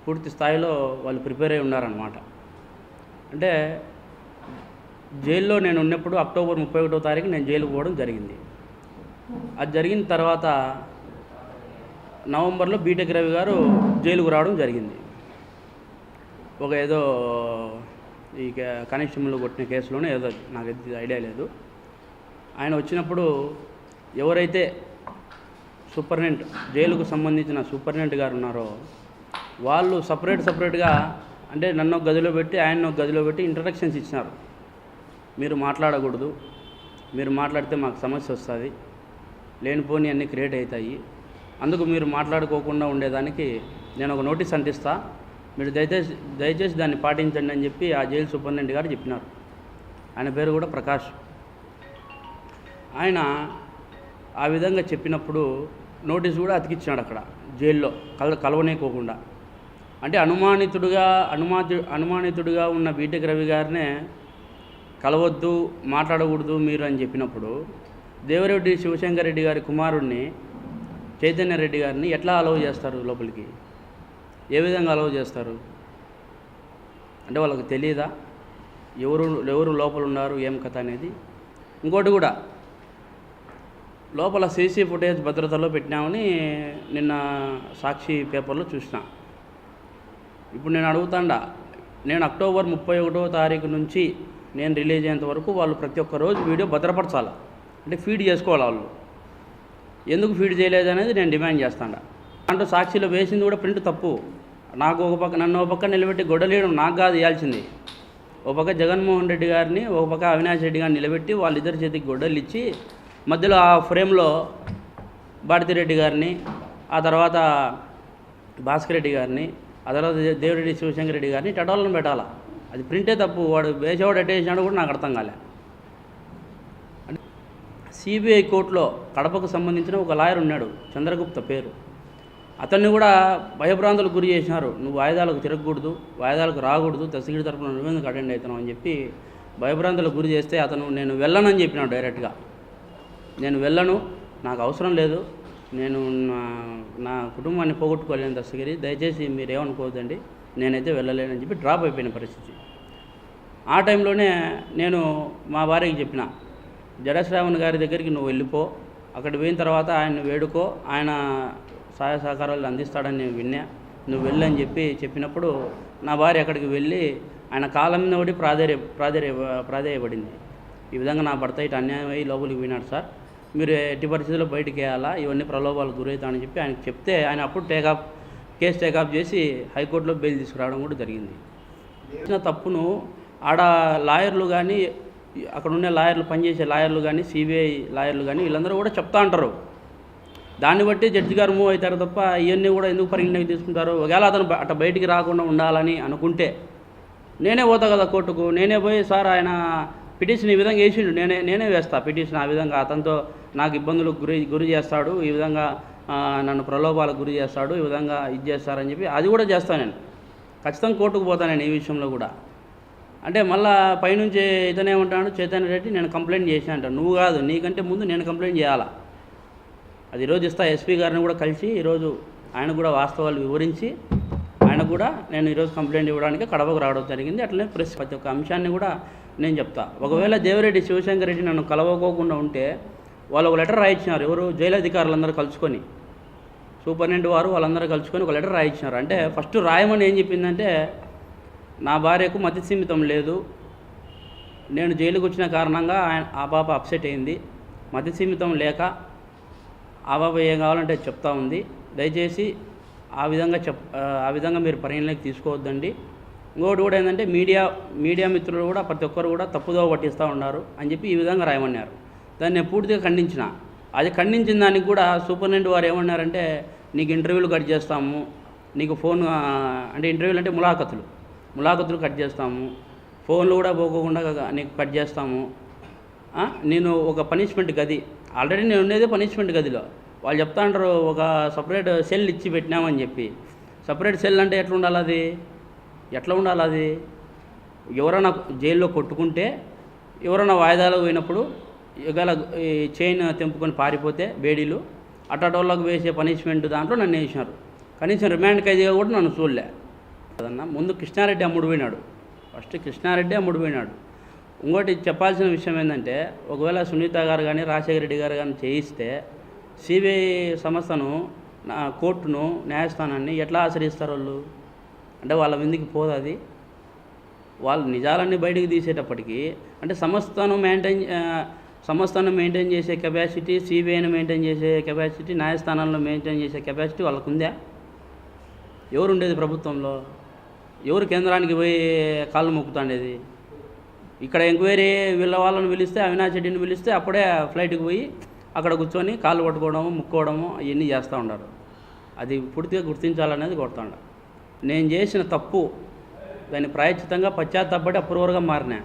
పూర్తి స్థాయిలో వాళ్ళు ప్రిపేర్ అయి ఉన్నారన్నమాట. అంటే జైల్లో నేను ఉన్నప్పుడు అక్టోబర్ 31వ తారీఖు నేను జైలుకు పోవడం జరిగింది. అది జరిగిన తర్వాత నవంబర్లో బీటెక్ రవి గారు జైలుకు రావడం జరిగింది. ఒక ఏదో ఈ కానిస్టేబుల్ కొట్టిన కేసులోనే ఏదో నాకు ఐడియా లేదు. ఆయన వచ్చినప్పుడు ఎవరైతే సూపరింటెండెంట్ జైలుకు సంబంధించిన సూపరింటెండెంట్ గారు ఉన్నారో వాళ్ళు సపరేట్గా అంటే నన్ను ఒక గదిలో పెట్టి ఆయన ఒక గదిలో పెట్టి ఇంట్రడక్షన్స్ ఇచ్చినారు. మీరు మాట్లాడకూడదు, మీరు మాట్లాడితే మాకు సమస్య వస్తుంది, లేనిపోని అన్నీ క్రియేట్ అవుతాయి, అందుకు మీరు మాట్లాడుకోకుండా ఉండేదానికి నేను ఒక నోటీస్ అంటిస్తా, మీరు దయచేసి దాన్ని పాటించండి అని చెప్పి ఆ జైలు సూపరింటెండెంట్ గారు చెప్పినారు. ఆయన పేరు కూడా ప్రకాష్. ఆయన ఆ విధంగా చెప్పినప్పుడు నోటీస్ కూడా అతికిచ్చినాడు అక్కడ జైల్లో కలవనేకోకుండా. అంటే అనుమానితుడిగా ఉన్న బీటెక్ రవి గారినే కలవద్దు, మాట్లాడకూడదు మీరు అని చెప్పినప్పుడు దేవిరెడ్డి శివశంకర్ రెడ్డి గారి కుమారుడిని చైతన్య రెడ్డి గారిని ఎట్లా అలౌ చేస్తారు లోపలికి? ఏ విధంగా అలౌ చేస్తారు? అంటే వాళ్ళకి తెలియదా ఎవరు లోపల ఉన్నారు, ఏం కథ అనేది? ఇంకోటి కూడా, లోపల సీసీ ఫుటేజ్ భద్రతలో పెట్టినామని నిన్న సాక్షి పేపర్లో చూసిన. ఇప్పుడు నేను అడుగుతాండా, నేను అక్టోబర్ 31వ తారీఖు నుంచి నేను రిలీజ్ అయ్యేంత వరకు వాళ్ళు ప్రతి ఒక్క రోజు వీడియో భద్రపరచాలి, అంటే ఫీడ్ చేసుకోవాలి. వాళ్ళు ఎందుకు ఫీడ్ చేయలేదు అనేది నేను డిమాండ్ చేస్తాను. దాంట్లో సాక్షిలో వేసింది కూడా ప్రింట్ తప్పు. నాకు నన్ను ఒక పక్క నిలబెట్టి గొడవలేయడం నాకు కాదు ఇవ్వాల్సింది. ఒక పక్క జగన్మోహన్ రెడ్డి గారిని, ఒక పక్క అవినాష్ రెడ్డి గారిని నిలబెట్టి వాళ్ళిద్దరి చేతికి గొడ్డలు ఇచ్చి మధ్యలో ఆ ఫ్రేమ్లో భారతిరెడ్డి గారిని, ఆ తర్వాత భాస్కర్ రెడ్డి గారిని, ఆ తర్వాత దేవిరెడ్డి శివశంకర్ రెడ్డి గారిని టటాలను పెట్టాలా. అది ప్రింటే తప్పు. వాడు వేసేవాడు అటేసినాడు కూడా నాకు అర్థం కాలే. అంటే సిబిఐ కోర్టులో కడపకు సంబంధించిన ఒక లాయర్ ఉన్నాడు, చంద్రగుప్త పేరు. అతన్ని కూడా భయభ్రాంతులకు గురి చేసినారు. నువ్వు వాయిదాలకు తిరగకూడదు, వాయిదాలకు రాకూడదు, దస్తగిరి తరపున నువ్వెందుకు అటెండ్ అవుతున్నావు అని చెప్పి భయభ్రాంతులకు గురి చేస్తే అతను నేను వెళ్ళనని చెప్పినాడు డైరెక్ట్గా. నేను వెళ్ళను, నాకు అవసరం లేదు, నేను నా కుటుంబాన్ని పోగొట్టుకోలేను దస్తగిరి, దయచేసి మీరు ఏమనుకోవద్దండి, నేనైతే వెళ్ళలేనని చెప్పి డ్రాప్ అయిపోయిన పరిస్థితి. ఆ టైంలోనే నేను మా భార్యకి చెప్పిన, జడశ్రావణ్ గారి దగ్గరికి నువ్వు వెళ్ళిపో, అక్కడ పోయిన తర్వాత ఆయన వేడుకో, ఆయన సహాయ సహకారాలు అందిస్తాడని నేను విన్నా, నువ్వు వెళ్ళని చెప్పినప్పుడు నా భార్య అక్కడికి వెళ్ళి ఆయన కాలం మీద పడి ప్రాధేయపడింది. ఈ విధంగా నా భర్త ఇటు అన్యాయం అయ్యి లోపలికి పోయినాడు సార్, మీరు ఎట్టి పరిస్థితుల్లో బయటికి వేయాలా, ఇవన్నీ ప్రలోభాలకు గురవుతానని చెప్పి ఆయనకు చెప్తే ఆయన అప్పుడు కేసు టేకప్ చేసి హైకోర్టులో బెయిల్ తీసుకురావడం కూడా జరిగింది. చేసిన తప్పును ఆడ లాయర్లు కానీ, అక్కడ ఉండే పనిచేసే లాయర్లు కానీ, సిబిఐ లాయర్లు కానీ వీళ్ళందరూ కూడా చెప్తా అంటారు. దాన్ని బట్టి జడ్జి గారు మూవ్ అవుతారు తప్ప ఇవన్నీ కూడా ఎందుకు పరిగణలోకి తీసుకుంటారు? ఒకవేళ అతను అట్లా బయటికి రాకుండా ఉండాలని అనుకుంటే నేనే పోతా కదా కోర్టుకు, నేనే పోయి సార్ ఆయన పిటిషన్ ఈ విధంగా వేసిండు, నేనే వేస్తా పిటిషన్, ఆ విధంగా అతనితో నాకు ఇబ్బందులకు గురి చేస్తాడు, ఈ విధంగా నన్ను ప్రలోభాలకు గురి చేస్తాడు, ఈ విధంగా ఇది చేస్తారని చెప్పి అది కూడా చేస్తాను. నేను ఖచ్చితంగా కోర్టుకు పోతాను నేను ఈ విషయంలో కూడా. అంటే మళ్ళీ పైనుంచి ఇతనేమంటాడు చైతన్య రెడ్డి, నేను కంప్లైంట్ చేసి అంటాను. నువ్వు కాదు, నీకంటే ముందు నేను కంప్లైంట్ చేయాలా. అది ఈరోజు ఇస్తా, ఎస్పీ గారిని కూడా కలిసి ఈరోజు ఆయన కూడా వాస్తవాలు వివరించి ఆయన కూడా నేను ఈరోజు కంప్లైంట్ ఇవ్వడానికి కడపకు రావడం జరిగింది. అట్లనే ప్రతి ఒక్క అంశాన్ని కూడా నేను చెప్తా. ఒకవేళ దేవిరెడ్డి శివశంకర్ రెడ్డి నన్ను కలవకోకుండా ఉంటే వాళ్ళు ఒక లెటర్ రాయించినారు. ఎవరు? జైలు అధికారులందరూ కలుసుకొని, సూపరింటెండెంట్ వారు వాళ్ళందరూ కలుసుకొని ఒక లెటర్ రాయించినారు. అంటే ఫస్ట్ రాయమని ఏం చెప్పిందంటే, నా భార్యకు మతి స్థిమితం లేదు, నేను జైలుకు వచ్చిన కారణంగా ఆ పాప అప్సెట్ అయింది, మతి స్థిమితం లేక ఆ పాప ఏం కావాలంటే చెప్తా ఉంది, దయచేసి ఆ విధంగా మీరు పరిగణలోకి తీసుకోవద్దండి. ఇంకోటి కూడా ఏంటంటే మీడియా మిత్రులు కూడా ప్రతి ఒక్కరు కూడా తప్పుదోవ పట్టిస్తూ ఉన్నారు అని చెప్పి ఈ విధంగా రాయమన్నారు. దాన్ని నేను పూర్తిగా ఖండించిన. అది ఖండించిన దానికి కూడా సూపరింటెండెంట్ వారు ఏమన్నారంటే, నీకు ఇంటర్వ్యూలు కట్ చేస్తాము, నీకు ఫోన్ అంటే ఇంటర్వ్యూలు అంటే ములాఖతులు కట్ చేస్తాము, ఫోన్లు కూడా పోకోకుండా నీకు కట్ చేస్తాము, నేను ఒక పనిష్మెంట్ గది, ఆల్రెడీ నేను ఉండేది పనిష్మెంట్ గదిలో, వాళ్ళు చెప్తా అంటారు ఒక సపరేట్ సెల్ ఇచ్చి పెట్టినామని చెప్పి. సపరేట్ సెల్ అంటే ఎట్లా ఉండాలి అది? ఎవరైనా జైల్లో కొట్టుకుంటే, ఎవరైనా వాయిదాలకు పోయినప్పుడు ఒకవేళ ఈ చైన్ తెంపుకొని పారిపోతే బేడీలు అట్టటోళ్ళకు వేసే పనిష్మెంట్ దాంట్లో నన్ను వేసినారు. కనీసం రిమాండ్ ఖైదీగా కూడా నన్ను చూడలే. కదన్నా, ముందు కృష్ణారెడ్డి అమ్ముడు పోయినాడు. ఫస్ట్ కృష్ణారెడ్డి అమ్ముడు పోయినాడు. ఇంకోటి చెప్పాల్సిన విషయం ఏంటంటే, ఒకవేళ సునీత గారు కానీ రాజశేఖర రెడ్డి గారు కానీ చేయిస్తే సిబిఐ సంస్థను, కోర్టును, న్యాయస్థానాన్ని ఎట్లా ఆశ్రయిస్తారు వాళ్ళు? అంటే వాళ్ళ మీదకి పోదు అది. వాళ్ళు నిజాలన్నీ బయటకు తీసేటప్పటికీ అంటే సంస్థను మెయింటైన్ చేసే కెపాసిటీ, సిబిఐని మెయింటైన్ చేసే కెపాసిటీ, న్యాయస్థానాలను మెయింటైన్ చేసే కెపాసిటీ వాళ్ళకు ఉందా? ఎవరు ఉండేది ప్రభుత్వంలో? ఎవరు కేంద్రానికి పోయి కాళ్ళు మొక్కుతాండేది? ఇక్కడ ఎంక్వైరీ వాళ్ళని పిలిస్తే, అవినాష్ రెడ్డిని పిలిస్తే అప్పుడే ఫ్లైట్కి పోయి అక్కడ కూర్చొని కాళ్ళు పట్టుకోవడము, ముక్కోవడము అవన్నీ చేస్తూ ఉంటారు. అది పూర్తిగా గుర్తించాలనేది కోరుతాండ. నేను చేసిన తప్పు, దాన్ని ప్రాయశ్చితంగా పశ్చాత్తాపడి అప్రూవర్గా మారినా.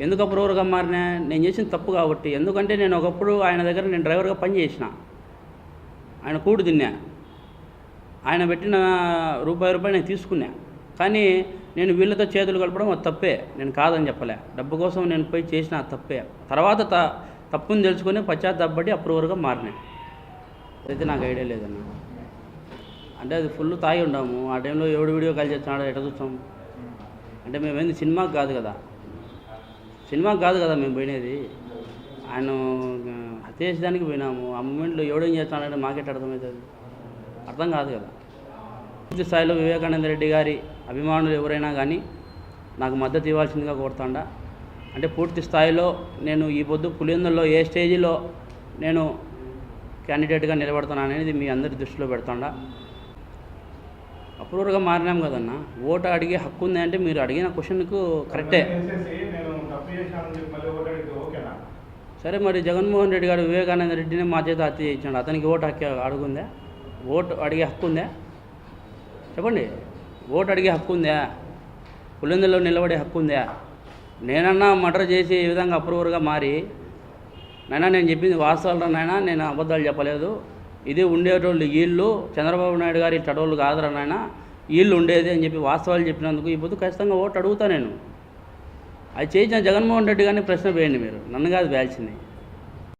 ఎందుకు అప్రూవర్గా మారినా? నేను చేసిన తప్పు కాబట్టి. ఎందుకంటే నేను ఒకప్పుడు ఆయన దగ్గర నేను డ్రైవర్గా పని చేసిన, ఆయన కూడు తిన్నా, ఆయన పెట్టిన రూపాయి నేను తీసుకున్నా. కానీ నేను వీళ్ళతో చేతులు కలపడం అది తప్పే, నేను కాదని చెప్పలే. డబ్బు కోసం నేను పోయి చేసిన తప్పే. తర్వాత తప్పుని తెలుసుకొని పశ్చాత్తాపడి అప్రూవర్గా మారినా. అయితే నాకు ఐడియా లేదన్న. అంటే అది ఫుల్ తాగి ఉన్నాము ఆ టైంలో. ఎవడు వీడియో కాల్ చేస్తున్నాడో ఎట్లా చూస్తాం? అంటే మేమేంది సినిమాకి కాదు కదా మేము పోయినది. ఆయన హత్య చేసేదానికి పోయినాము. ఆ మూమెంట్లో ఎవడేం చేస్తున్నాడంటే మాకెట్ అర్థమవుతుంది? అర్థం కాదు కదా. పూర్తి స్థాయిలో వివేకానంద రెడ్డి గారి అభిమానులు ఎవరైనా కానీ నాకు మద్దతు ఇవ్వాల్సిందిగా కోరుతాండా. అంటే పూర్తి స్థాయిలో నేను ఈ పొద్దు పులివెందుల్లో ఏ స్టేజిలో నేను క్యాండిడేట్గా నిలబడతాను అనేది మీ అందరి దృష్టిలో పెడతాండా. అప్రూవర్గా మారినాం కదన్నా. ఓటు అడిగే హక్కు ఉంది అంటే మీరు అడిగిన క్వశ్చన్కు కరెక్టే. సరే, మరి జగన్మోహన్ రెడ్డి గారు వివేకానంద రెడ్డిని మా చేత హత్య చేయించాడు. అతనికి ఓటు హక్కు అడుగుందా? ఓటు అడిగే హక్కు ఉందా? చెప్పండి. ఓటు అడిగే హక్కు ఉందా? పులివెందుల్లో నిలబడే హక్కు ఉందా? నేనన్నా మర్డర్ చేసి ఈ విధంగా అప్రూవర్గా మారి, నైనా నేను చెప్పింది వాస్తవాలు నాయనా, నేను అబద్ధాలు చెప్పలేదు, ఇది ఉండేటోళ్ళు వీళ్ళు, చంద్రబాబు నాయుడు గారి చడోళ్ళు కాదురా నాయన, వీళ్ళు ఉండేది అని చెప్పి వాస్తవాలు చెప్పినందుకు ఈ పొద్దు ఖచ్చితంగా ఓటు అడుగుతా నేను. అది చేయించిన జగన్మోహన్ రెడ్డి గారిని ప్రశ్న వేయండి మీరు, నన్ను కాదు వేయాల్సింది.